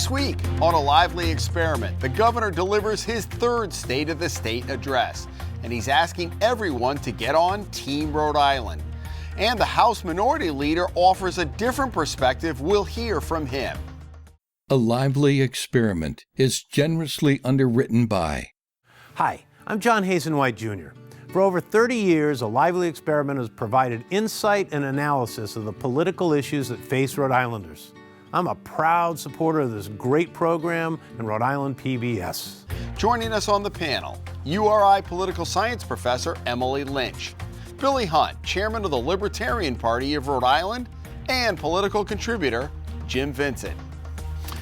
This week on A Lively Experiment, the governor delivers his third State of the State address, and he's asking everyone to get on Team Rhode Island. And the House Minority Leader offers a different perspective. We'll hear from him. A Lively Experiment is generously underwritten by... Hi, I'm John Hazenwhite Jr. For over 30 years, A Lively Experiment has provided insight and analysis of the political issues that face Rhode Islanders. I'm a proud supporter of this great program and Rhode Island PBS. Joining us on the panel, URI Political Science professor Emily Lynch, Billy Hunt, chairman of the Libertarian Party of Rhode Island, and political contributor Jim Vincent.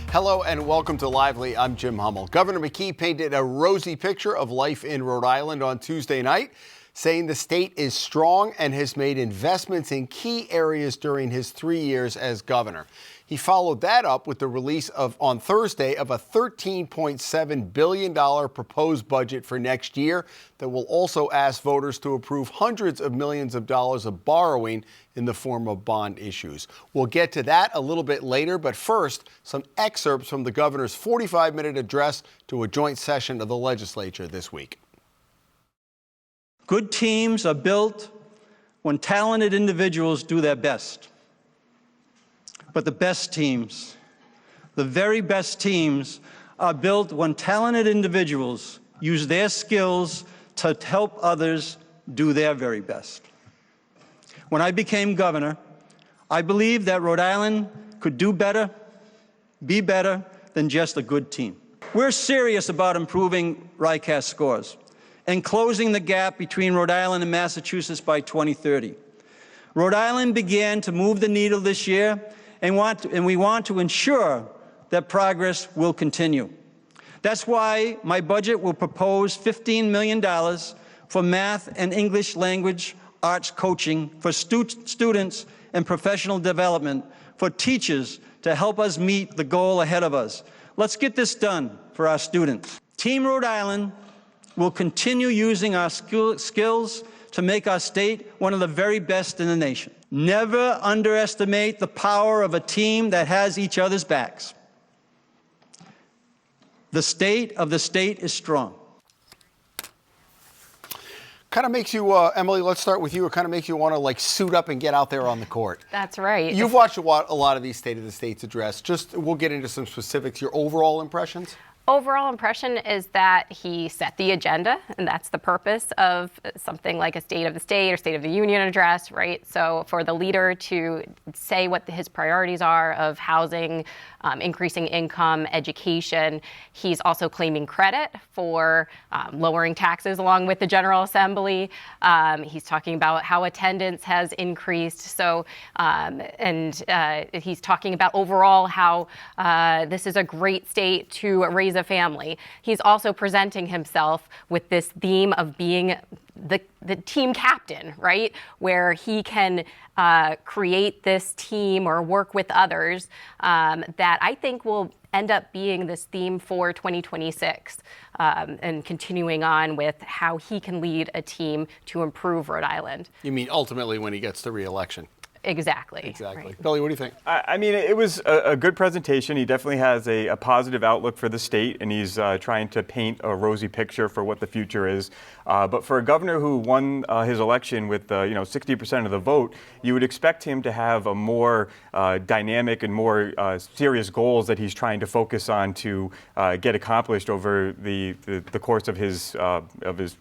Hello and welcome to Lively. I'm Jim Hummel. Governor McKee painted a rosy picture of life in Rhode Island on Tuesday night, saying the state is strong and has made investments in key areas during his 3 years as governor. He followed that up with the release on Thursday of a $13.7 billion proposed budget for next year that will also ask voters to approve hundreds of millions of dollars of borrowing in the form of bond issues. We'll get to that a little bit later, but first, some excerpts from the governor's 45-minute address to a joint session of the legislature this week. Good teams are built when talented individuals do their best. But the best teams, the very best teams, are built when talented individuals use their skills to help others do their very best. When I became governor, I believed that Rhode Island could do better, be better than just a good team. We're serious about improving RICAS scores and closing the gap between Rhode Island and Massachusetts by 2030. Rhode Island began to move the needle this year, and we want to ensure that progress will continue. That's why my budget will propose $15 million for math and English language arts coaching for students and professional development for teachers to help us meet the goal ahead of us. Let's get this done for our students. Team Rhode Island will continue using our skills to make our state one of the very best in the nation. Never underestimate the power of a team that has each other's backs. The state of the state is strong. Kind of makes you, Emily, let's start with you. It kind of makes you want to suit up and get out there on the court. That's right. You've watched a lot of these State of the States address. We'll get into some specifics. Your overall impressions? Overall impression is that he set the agenda, and that's the purpose of something like a State of the State or State of the Union address, right? So for the leader to say what his priorities are of housing, increasing income, education, he's also claiming credit for lowering taxes along with the General Assembly. He's talking about how attendance has increased. So, he's talking about overall how this is a great state to raise a family. He's also presenting himself with this theme of being the team captain, right? Where he can create this team or work with others that I think will end up being this theme for 2026 and continuing on with how he can lead a team to improve Rhode Island. You mean ultimately when he gets the re-election? Exactly. Right. Billy, what do you think? I mean, it was a good presentation. He definitely has a positive outlook for the state, and he's trying to paint a rosy picture for what the future is. But for a governor who won his election with 60% of the vote, you would expect him to have a more dynamic and more serious goals that he's trying to focus on to get accomplished over the course of his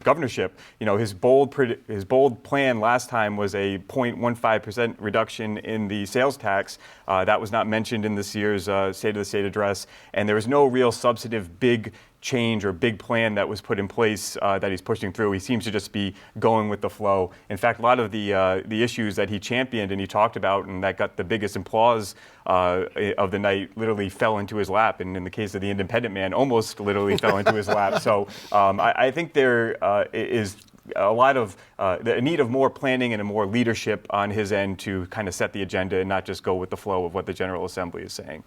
governorship. His bold plan last time was a 0.15% reduction in the sales tax. That was not mentioned in this year's State of the State address, and there was no real substantive big change or big plan that was put in place that he's pushing through. He seems to just be going with the flow. In fact, a lot of the issues that he championed and he talked about and that got the biggest applause of the night literally fell into his lap. And in the case of the independent man, almost literally fell into his lap. So I think there is a lot of the need of more planning and a more leadership on his end to kind of set the agenda and not just go with the flow of what the General Assembly is saying.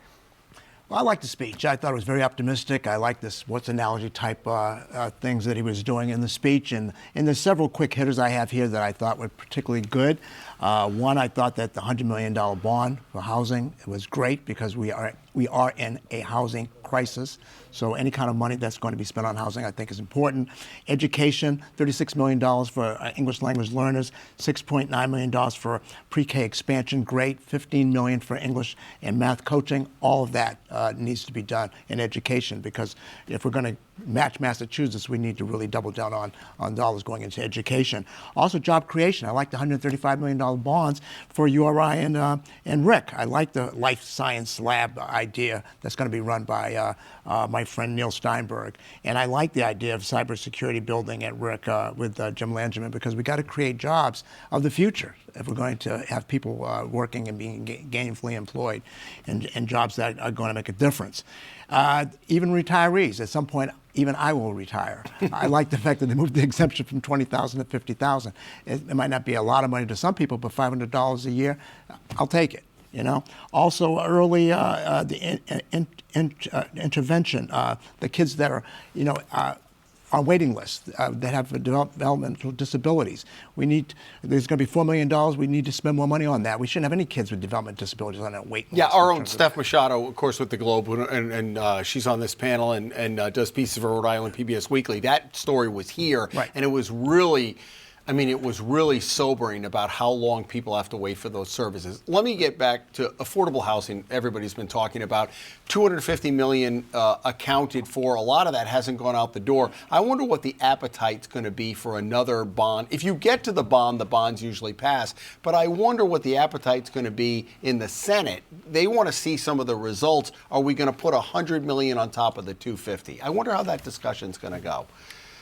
Well, I liked the speech. I thought it was very optimistic. I liked this what's analogy type things that he was doing in the speech. And there's several quick hitters I have here that I thought were particularly good. One, I thought that the $100 million bond for housing was great because we are we are in a housing crisis. So any kind of money that's going to be spent on housing, I think, is important. Education, $36 million for English language learners, $6.9 million for pre-K expansion, great. $15 million for English and math coaching. All of that needs to be done in education, because if we're going to match Massachusetts, we need to really double down on dollars going into education. Also, job creation. I like the $135 million bonds for URI and RIC. I like the life science lab idea that's going to be run by my friend Neil Steinberg. And I like the idea of cybersecurity building at RIC with Jim Langerman, because we got to create jobs of the future if we're going to have people working and being gainfully employed, and jobs that are going to make a difference. Even retirees, at some point, even I will retire. I like the fact that they moved the exemption from $20,000 to $50,000. It might not be a lot of money to some people, but $500 a year, I'll take it. You know, also early intervention. The kids that are, on waiting lists that have developmental disabilities. There's going to be $4 million. We need to spend more money on that. We shouldn't have any kids with developmental disabilities on that waiting list. Yeah, our own Steph Machado, of course, with the Globe, and she's on this panel and does pieces for Rhode Island PBS Weekly. That story was here, right. And it was really, it was really sobering about how long people have to wait for those services. Let me get back to affordable housing. Everybody's been talking about $250 million accounted for. A lot of that hasn't gone out the door. I wonder what the appetite's going to be for another bond. If you get to the bonds usually pass. But I wonder what the appetite's going to be in the Senate. They want to see some of the results. Are we going to put $100 million on top of the $250? I wonder how that discussion's going to go.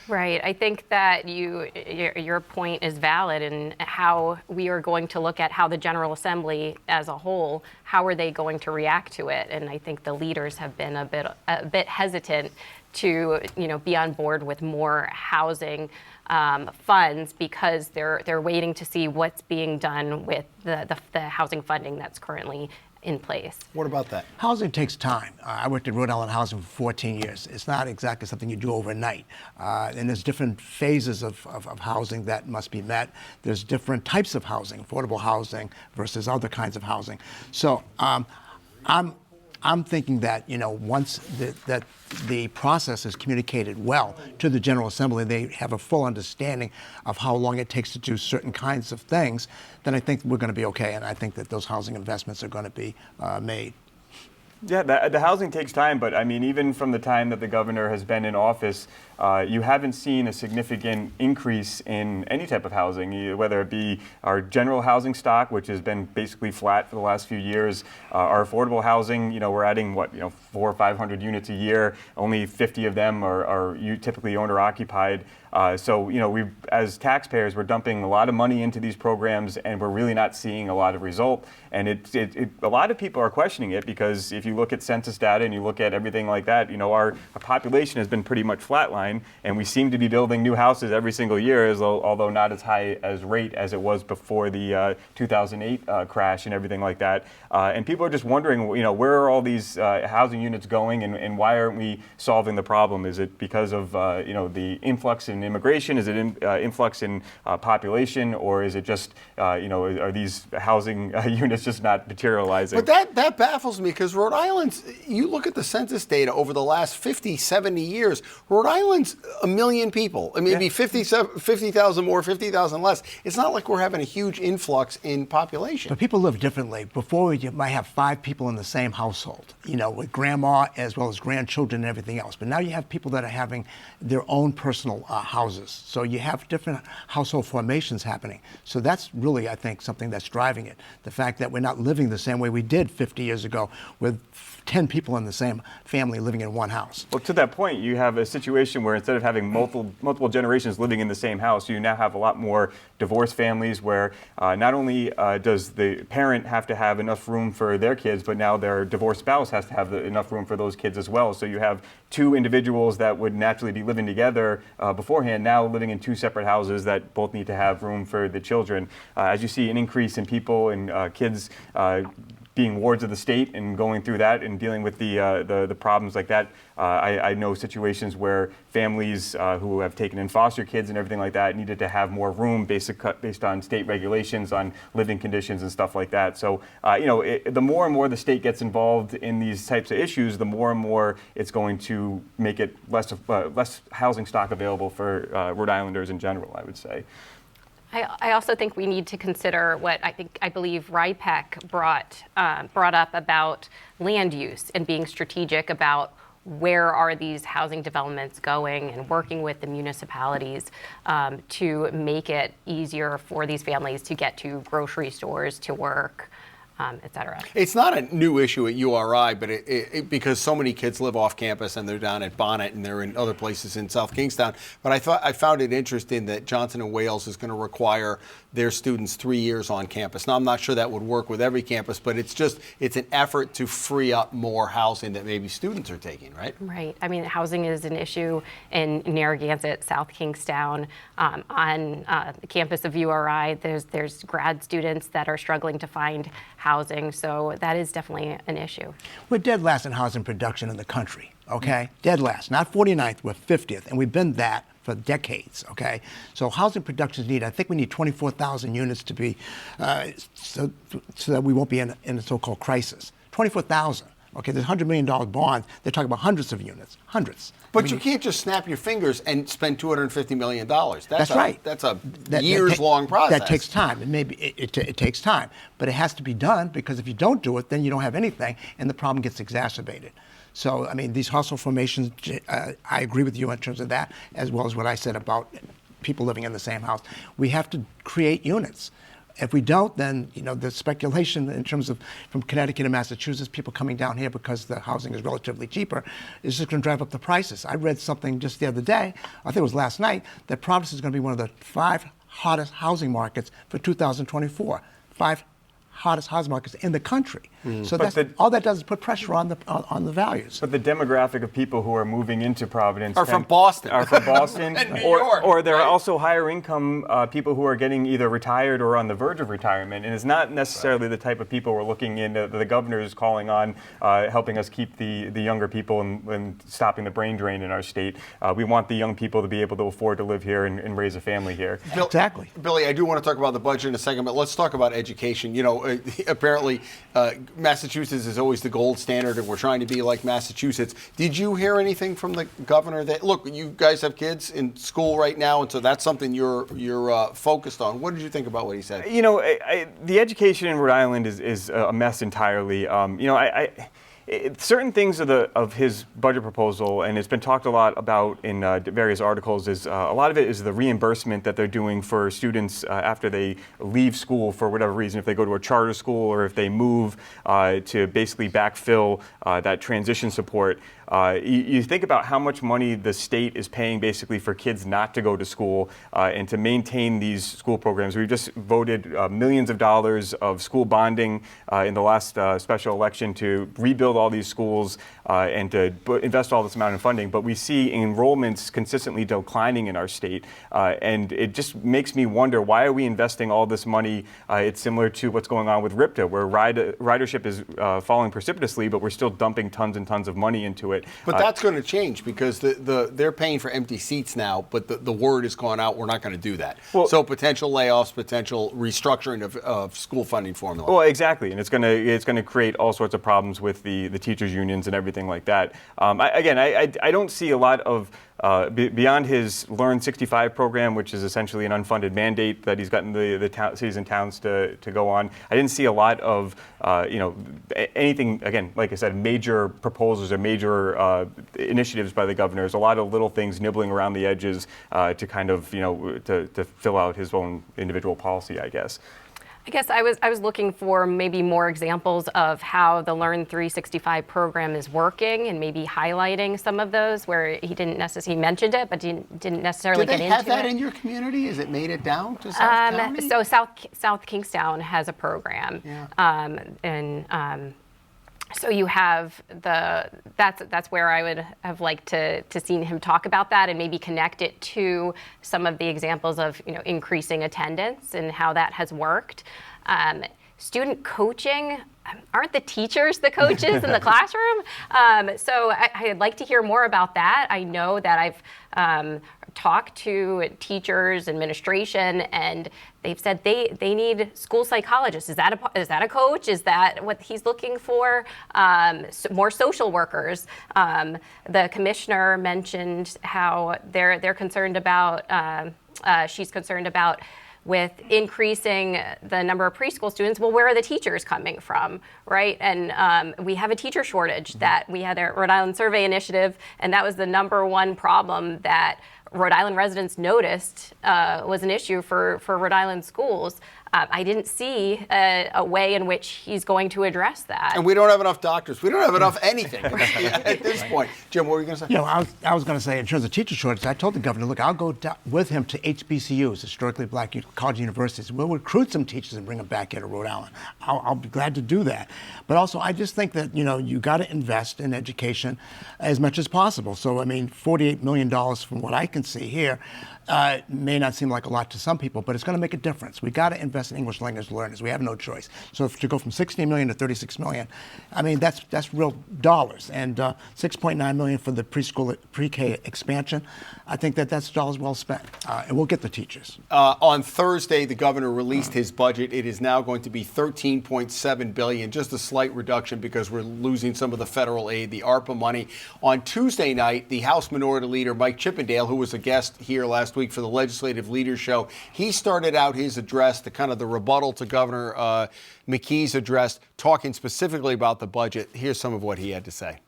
Right. I think that your point is valid in how we are going to look at how the General Assembly as a whole, how are they going to react to it? And I think the leaders have been a bit hesitant to be on board with more housing funds, because they're waiting to see what's being done with the housing funding that's currently in place. What about that? Housing takes time. I worked at Rhode Island Housing for 14 years. It's not exactly something you do overnight. And there's different phases of housing that must be met. There's different types of housing, affordable housing versus other kinds of housing. So I'm thinking that once that the process is communicated well to the General Assembly, they have a full understanding of how long it takes to do certain kinds of things, then I think we're going to be okay, and I think that those housing investments are going to be made. Yeah, the housing takes time, but even from the time that the governor has been in office, you haven't seen a significant increase in any type of housing, whether it be our general housing stock, which has been basically flat for the last few years, our affordable housing, we're adding 400 or 500 units a year, only 50 of them are typically owner occupied. So we, as taxpayers, we're dumping a lot of money into these programs, and we're really not seeing a lot of result. And a lot of people are questioning it, because if you look at census data and you look at everything like that, our population has been pretty much flatline, and we seem to be building new houses every single year, although not as high as rate as it was before the 2008 crash and everything like that. And people are just wondering, where are all these housing units going, and why aren't we solving the problem? Is it because of the influx in immigration? Is it influx in population, or is it just are these housing units just not materializing? But that baffles me, because Rhode Island's, you look at the census data over the last 50, 70 years, Rhode Island's 1 million people. Maybe 50,000 more, 50,000 less. It's not like we're having a huge influx in population. But people live differently. Before, you might have 5 people in the same household, with grandma as well as grandchildren and everything else. But now you have people that are having their own personal houses. So you have different household formations happening. So that's really, I think, something that's driving it. The fact that we're not living the same way we did 50 years ago with 10 people in the same family living in one house. Well, to that point, you have a situation where instead of having multiple generations living in the same house, you now have a lot more divorced families where not only does the parent have to have enough room for their kids, but now their divorced spouse has to have enough room for those kids as well. So you have 2 individuals that would naturally be living together beforehand, now living in 2 separate houses that both need to have room for the children. As you see an increase in people and kids being wards of the state and going through that and dealing with the problems like that. I know situations where families who have taken in foster kids and everything like that needed to have more room based on state regulations on living conditions and stuff like that. So, the more and more the state gets involved in these types of issues, the more and more it's going to make it less housing stock available for Rhode Islanders in general, I would say. I also think we need to consider what I believe RIPEC brought up about land use and being strategic about where are these housing developments going and working with the municipalities to make it easier for these families to get to grocery stores, to work, et cetera. It's not a new issue at URI, but because so many kids live off campus and they're down at Bonnet and they're in other places in South Kingstown. But I found it interesting that Johnson & Wales is going to require their students 3 years on campus. Now, I'm not sure that would work with every campus, but it's an effort to free up more housing that maybe students are taking, right? Right. I mean, housing is an issue in Narragansett, South Kingstown. On the campus of URI, there's grad students that are struggling to find housing, so that is definitely an issue. We're dead last in housing production in the country, okay? Dead last, not 49th, we're 50th, and we've been that for decades, okay? So housing production is needed. I think we need 24,000 units to be, so that we won't be in a so-called crisis. 24,000. Okay, there's $100 million bonds. They're talking about hundreds of units, hundreds. But you can't just snap your fingers and spend $250 million. That's right. That's a years-long process. That takes time, and maybe it takes time. But it has to be done, because if you don't do it, then you don't have anything, and the problem gets exacerbated. So, I mean, these household formations, I agree with you in terms of that, as well as what I said about people living in the same house. We have to create units. If we don't, then, the speculation in terms of from Connecticut and Massachusetts, people coming down here because the housing is relatively cheaper, is just going to drive up the prices. I read something just the other day, I think it was last night, that Providence is going to be one of the 5 hottest housing markets for 2024. 5 hottest housing markets in the country. So all that does is put pressure on the values. But the demographic of people who are moving into Providence are from Boston, and New York, or there are also higher income people who are getting either retired or on the verge of retirement, and it's not necessarily the type of people we're looking in. The governor is calling on helping us keep the younger people and stopping the brain drain in our state. We want the young people to be able to afford to live here and raise a family here. Exactly. Billy, I do want to talk about the budget in a second, but let's talk about education. Apparently Massachusetts is always the gold standard, and we're trying to be like Massachusetts. Did you hear anything from the governor that, look, you guys have kids in school right now, and so that's something you're focused on? What did you think about what he said? The education in Rhode Island is a mess entirely. Certain things of his budget proposal, and it's been talked a lot about in various articles, is a lot of it is the reimbursement that they're doing for students after they leave school for whatever reason, if they go to a charter school or if they move to basically backfill that transition support. You think about how much money the state is paying basically for kids not to go to school and to maintain these school programs. We've just voted millions of dollars of school bonding in the last special election to rebuild all these schools and to invest all this amount of funding. But we see enrollments consistently declining in our state. And it just makes me wonder, why are we investing all this money? It's similar to what's going on with RIPTA, where ridership is falling precipitously, but we're still dumping tons and tons of money into it. But that's going to change, because they're paying for empty seats now, but the word has gone out, we're not going to do that. Well, so potential layoffs, potential restructuring of school funding formula. Well, exactly, and it's going to create all sorts of problems with the teachers' unions and everything like that. I don't see a lot of beyond his Learn 65 program, which is essentially an unfunded mandate that he's gotten the cities and towns to go on. I didn't see a lot of anything, again, like I said, major proposals or major initiatives by the governor. There's a lot of little things nibbling around the edges to kind of, to fill out his own individual policy, I guess. I guess I was looking for maybe more examples of how the Learn 365 program is working, and maybe highlighting some of those where he didn't necessarily mentioned it, but didn't necessarily get into it. Do they have that in your community? Has it made it down to South County? So South Kingstown has a program, so you have that's where I would have liked to seen him talk about that, and maybe connect it to some of the examples of increasing attendance and how that has worked. Student coaching, aren't the teachers the coaches in the classroom? So I'd like to hear more about that. I know that I've talked to teachers, administration, and they've said they need school psychologists. Is that a coach? Is that what he's looking for? More social workers. The commissioner mentioned how they're concerned about. She's concerned about with increasing the number of preschool students. Well, where are the teachers coming from, right? And we have a teacher shortage that we had a Rhode Island survey initiative, and that was the number one problem that Rhode Island residents noticed was an issue for Rhode Island schools. I didn't see a way in which he's going to address that. And we don't have enough doctors. We don't have enough anything at this point. Jim, what were you going to say? I was going to say, in terms of teacher shortage, I told the governor, look, I'll go with him to HBCUs, historically black college universities. We'll recruit some teachers and bring them back here to Rhode Island. I'll be glad to do that. But also, I just think that, you got to invest in education as much as possible. So, I mean, $48 million from what I can see here may not seem like a lot to some people, but it's going to make a difference. We got to invest in English language learners. We have no choice. So to go from 16 million to 36 million, I mean, that's real dollars. And 6.9 million for the preschool, pre-K expansion, I think that's dollars well spent. And we'll get the teachers. On Thursday, the governor released his budget. It is now going to be $13.7 billion, just a slight reduction because we're losing some of the federal aid, the ARPA money. On Tuesday night, the House Minority Leader, Mike Chippendale, who was a guest here last week for the Legislative Leaders Show, he started out his address, the rebuttal to Governor McKee's address, talking specifically about the budget. Here's some of what he had to say.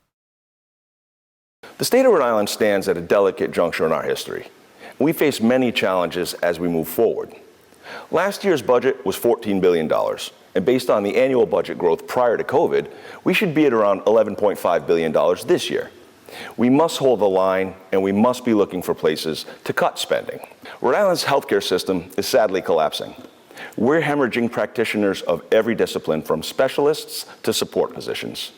The state of Rhode Island stands at a delicate juncture in our history. We face many challenges as we move forward. Last year's budget was $14 billion, and based on the annual budget growth prior to COVID, we should be at around $11.5 billion this year. We must hold the line, and we must be looking for places to cut spending. Rhode Island's healthcare system is sadly collapsing. We're hemorrhaging practitioners of every discipline, from specialists to support positions.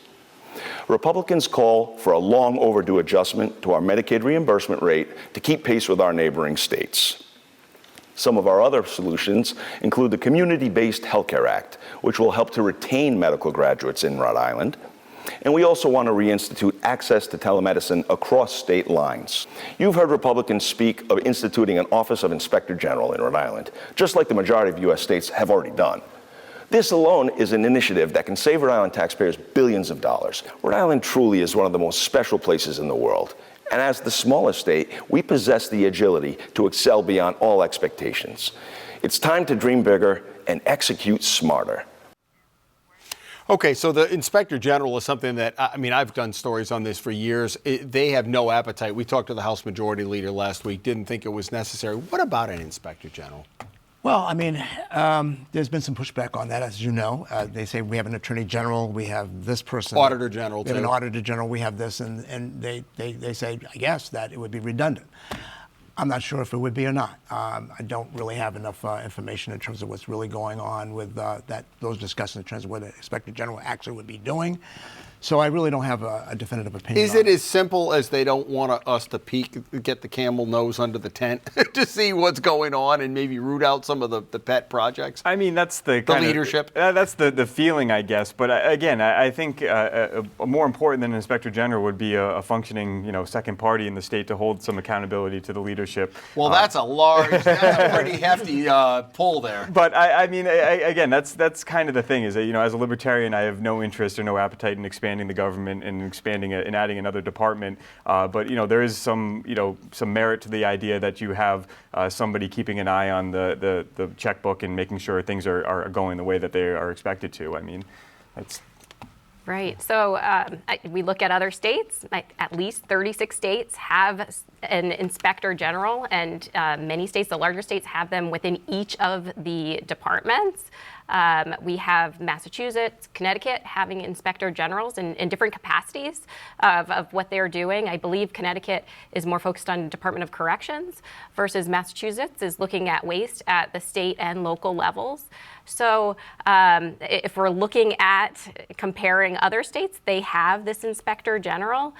Republicans call for a long overdue adjustment to our Medicaid reimbursement rate to keep pace with our neighboring states. Some of our other solutions include the Community-Based Healthcare Act, which will help to retain medical graduates in Rhode Island. And we also want to reinstitute access to telemedicine across state lines. You've heard Republicans speak of instituting an Office of Inspector General in Rhode Island, just like the majority of U.S. states have already done. This alone is an initiative that can save Rhode Island taxpayers billions of dollars. Rhode Island truly is one of the most special places in the world. And as the smallest state, we possess the agility to excel beyond all expectations. It's time to dream bigger and execute smarter. Okay, so the Inspector General is something that, I've done stories on this for years. They have no appetite. We talked to the House Majority Leader last week, didn't think it was necessary. What about an Inspector General? Well, there's been some pushback on that, as you know. They say we have an Attorney General, we have this person. Auditor General, too. We have an Auditor General, we have this, and they say, I guess, that it would be redundant. I'm not sure if it would be or not. I don't really have enough information in terms of what's really going on with those discussions in terms of what the Inspector General actually would be doing. So I really don't have a definitive opinion. Is it as simple as they don't want us to get the camel nose under the tent to see what's going on and maybe root out some of the pet projects? That's the leadership. That's the feeling, I guess. But again, I think more important than an Inspector General would be a functioning, second party in the state to hold some accountability to the leadership. Well, that's a pretty hefty pull there. But again, that's kind of the thing is that, as a libertarian, I have no interest or no appetite in expanding the government and expanding it and adding another department. But there is some merit to the idea that you have somebody keeping an eye on the checkbook and making sure things are going the way that they are expected to. That's right. So we look at other states. At least 36 states have an Inspector General, and many states, the larger states, have them within each of the departments. We have Massachusetts, Connecticut having Inspector Generals in different capacities of what they're doing. I believe Connecticut is more focused on Department of Corrections versus Massachusetts is looking at waste at the state and local levels. So if we're looking at comparing other states, they have this Inspector General.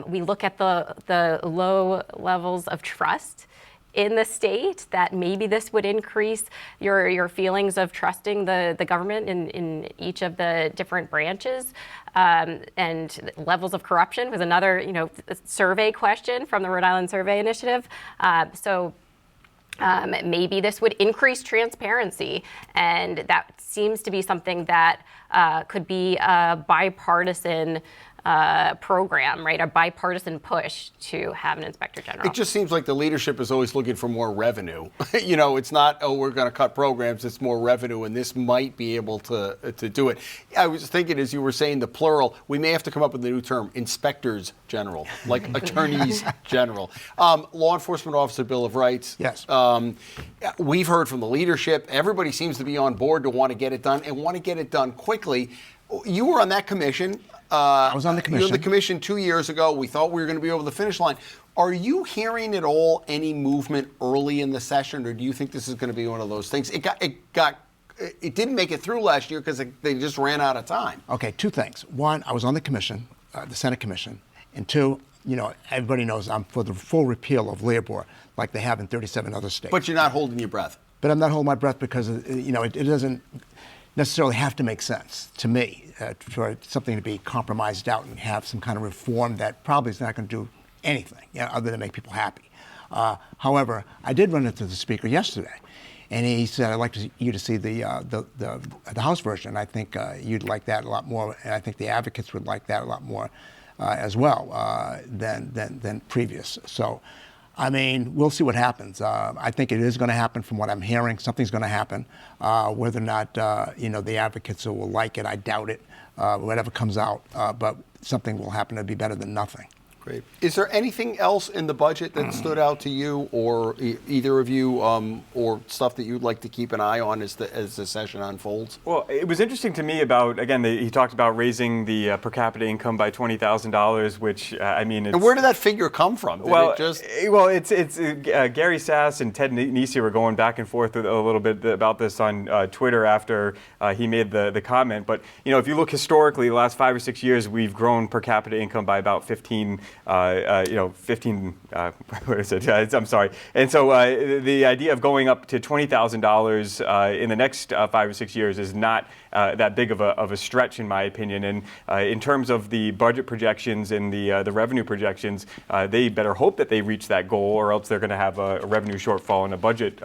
We look at the low levels of trust in the state, that maybe this would increase your feelings of trusting the government in each of the different branches. And levels of corruption was another, survey question from the Rhode Island Survey Initiative. Maybe this would increase transparency, and that seems to be something that could be a bipartisan program, right? A bipartisan push to have an inspector general. It just seems like the leadership is always looking for more revenue. It's not, we're going to cut programs, it's more revenue, and this might be able to do it. I was thinking, as you were saying, the plural, we may have to come up with a new term, inspectors general, like attorneys general. Law Enforcement Officer Bill of Rights. Yes. We've heard from the leadership. Everybody seems to be on board to want to get it done and want to get it done quickly. You were on that commission. I was on the commission. You were on the commission 2 years ago. We thought we were going to be over the finish line. Are you hearing at all any movement early in the session, or do you think this is going to be one of those things? It didn't make it through last year because they just ran out of time. Okay, two things. One, I was on the commission, the Senate commission, and two, everybody knows I'm for the full repeal of labor, like they have in 37 other states. But you're not holding your breath. But I'm not holding my breath because it doesn't necessarily have to make sense to me for something to be compromised out and have some kind of reform that probably is not going to do anything other than make people happy. However, I did run into the speaker yesterday, and he said, "I'd like you to see the House version. I think you'd like that a lot more, and I think the advocates would like that a lot more as well than previous." So. I mean, we'll see what happens. I think it is going to happen from what I'm hearing. Something's going to happen. Whether or not, the advocates will like it, I doubt it. Whatever comes out. But something will happen to be better than nothing. Great. Is there anything else in the budget that stood out to you or either of you or stuff that you'd like to keep an eye on as the session unfolds? Well, it was interesting to me about, again, he talked about raising the per capita income by $20,000, which, it's... And where did that figure come from? It's Gary Sass and Ted Nisi were going back and forth a little bit about this on Twitter after he made the comment. But, if you look historically, the last 5 or 6 years, we've grown per capita income by about 15 what is it? I'm sorry. And so the idea of going up to $20,000 in the next 5 or 6 years is not that big of a stretch, in my opinion. And in terms of the budget projections and the revenue projections, they better hope that they reach that goal, or else they're going to have a revenue shortfall and a budget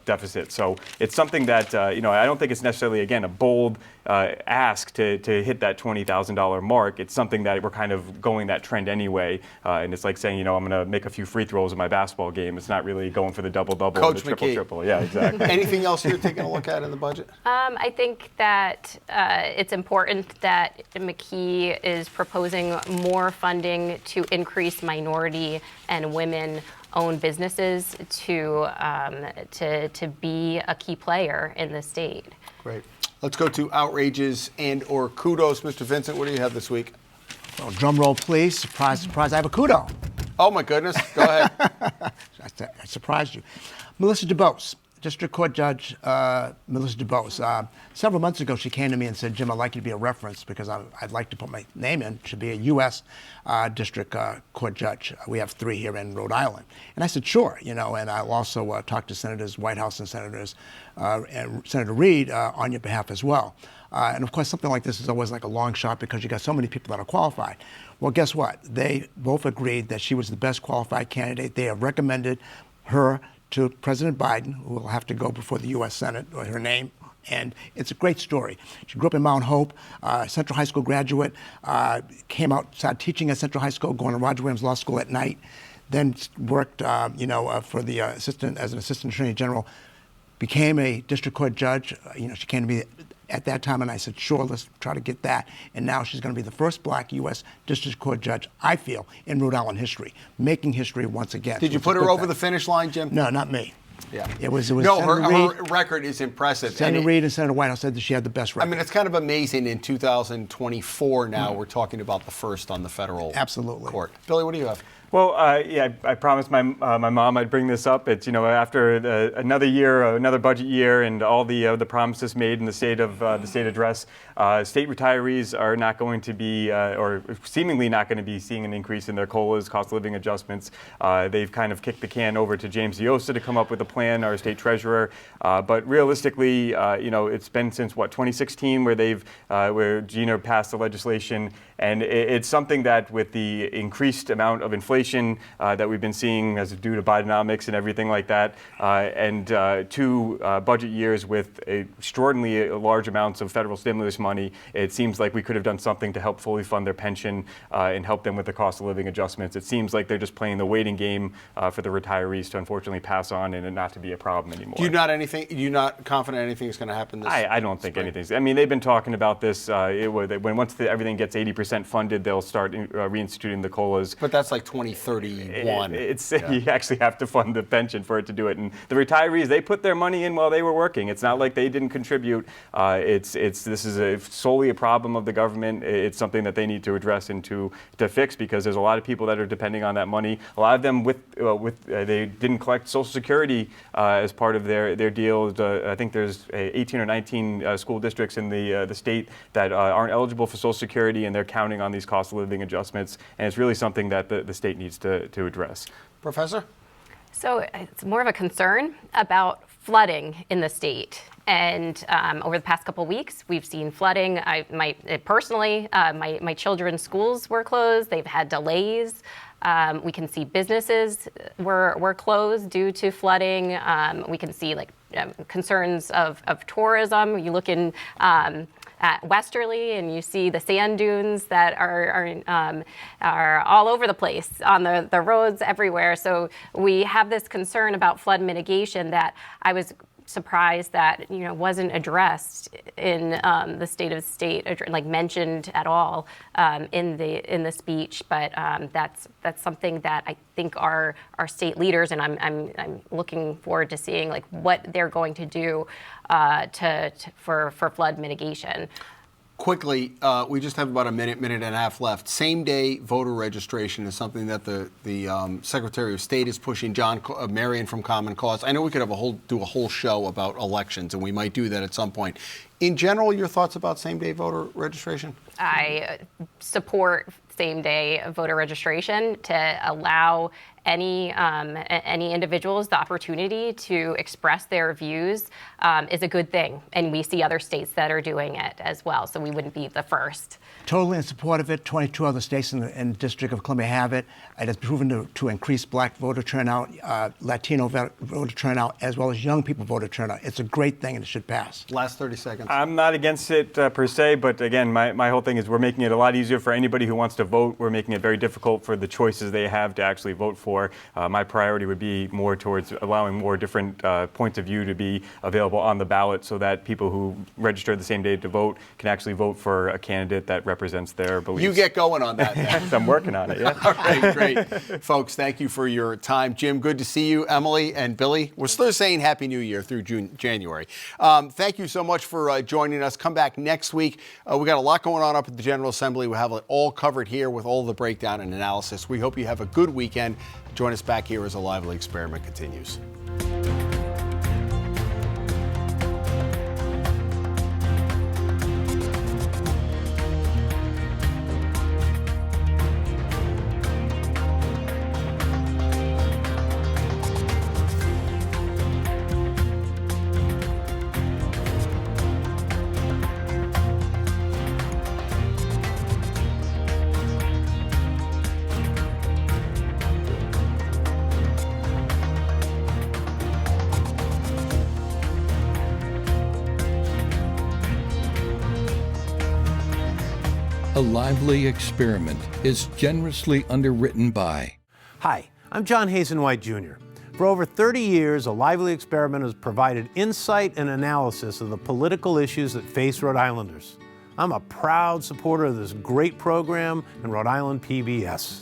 deficit. So it's something that I don't think it's necessarily, again, a bold ask to hit that $20,000 mark. It's something that we're kind of going that trend anyway, and it's like saying, I'm going to make a few free throws in my basketball game. It's not really going for the double-double or the triple-triple. Yeah, exactly. Anything else you're taking a look at in the budget? I think that it's important that McKee is proposing more funding to increase minority and women-owned businesses to be a key player in the state. Great. Let's go to outrages and or kudos. Mr. Vincent, what do you have this week? Well, drum roll, please. Surprise, surprise. I have a kudo. Oh, my goodness. Go ahead. I surprised you. Melissa DuBose, District Court Judge Melissa DuBose. Several months ago, she came to me and said, "Jim, I'd like you to be a reference because I'd like to put my name in to be a U.S. District Court Judge. We have 3 here in Rhode Island." And I said, "Sure, and I'll also talk to Senators, White House and Senators, and Senator Reid on your behalf as well." And of course, something like this is always like a long shot because you got so many people that are qualified. Well, guess what? They both agreed that she was the best qualified candidate. They have recommended her to President Biden, who will have to go before the U.S. Senate, or her name. And it's a great story. She grew up in Mount Hope, Central High School graduate, came out, started teaching at Central High School, going to Roger Williams Law School at night, then worked, for the as an assistant attorney general, became a district court judge. She came to me at that time, and I said, "Sure, let's try to get that." And now she's going to be the first black U.S. district court judge, I feel, in Rhode Island history, making history once again. Did you put her over the finish line, Jim? No, not me. Yeah. It was. No, Senator her record is impressive. Senator Reid and Senator Whitehouse said that she had the best record. I mean, it's kind of amazing. In 2024, now we're talking about the first on the federal court. Billy, what do you have? Well, yeah, I promised my mom I'd bring this up. It's, after another year, another budget year, and all the promises made in the state address, state retirees are not going to be, or seemingly not going to be, seeing an increase in their COLAs, cost of living adjustments. They've kind of kicked the can over to James Diosta to come up with a plan, our state treasurer. But realistically, it's been since 2016 where Gina passed the legislation. And it's something that, with the increased amount of inflation that we've been seeing as due to Bidenomics and everything like that, and 2 budget years with extraordinarily large amounts of federal stimulus money, it seems like we could have done something to help fully fund their pension and help them with the cost of living adjustments. It seems like they're just playing the waiting game for the retarees to unfortunately pass on and it not to be a problem anymore. You're not confident anything is going to happen this I don't think anything's. I mean, they've been talking about this. Once everything gets 80% funded, they'll start reinstituting the COLAs. But that's like 2031. You actually have to fund the pension for it to do it. And the retirees, they put their money in while they were working. It's not like they didn't contribute. This is solely a problem of the government. It's something that they need to address and to fix, because there's a lot of people that are depending on that money. A lot of them they didn't collect Social Security as part of their deal. I think there's 18 or 19 school districts in the state that aren't eligible for Social Security, and they're counting on these cost of living adjustments, and it's really something that the state needs to address. Professor? So it's more of a concern about flooding in the state. And over the past couple of weeks, we've seen flooding. Personally, my children's schools were closed. They've had delays. We can see businesses were closed due to flooding. We can see concerns of tourism. You look in at Westerly, and you see the sand dunes that are all over the place on the roads everywhere. So we have this concern about flood mitigation that I was surprised that wasn't addressed in the state of the state, mentioned at all in the speech. But that's something that I think our state leaders, and I'm looking forward to seeing what they're going to do for flood mitigation. Quickly, we just have about a minute and a half left. Same-day voter registration is something that the Secretary of State is pushing. John Marion from Common Cause. I know we could do a whole show about elections, and we might do that at some point. In general, your thoughts about same-day voter registration? I support same-day voter registration to allow any individuals the opportunity to express their views is a good thing. And we see other states that are doing it as well, so we wouldn't be the first. Totally in support of it. 22 other states in the District of Columbia have it. It has proven to increase black voter turnout, Latino voter turnout, as well as young people voter turnout. It's a great thing, and it should pass. Last 30 seconds. I'm not against it per se, but again, my whole thing is we're making it a lot easier for anybody who wants to vote. We're making it very difficult for the choices they have to actually vote for. My priority would be more towards allowing more different points of view to be available on the ballot, so that people who register the same day to vote can actually vote for a candidate that represents their beliefs. You get going on that. I'm working on it, yeah. All right, great. Folks, thank you for your time. Jim, good to see you. Emily and Billy, we're still saying Happy New Year through January. Thank you so much for joining us. Come back next week. We got a lot going on up at the General Assembly. We have it all covered here with all the breakdown and analysis. We hope you have a good weekend. Join us back here as a lively experiment continues. A lively experiment is generously underwritten by. Hi, I'm John Hazen-White Jr. For over 30 years, A Lively Experiment has provided insight and analysis of the political issues that face Rhode Islanders. I'm a proud supporter of this great program and Rhode Island PBS.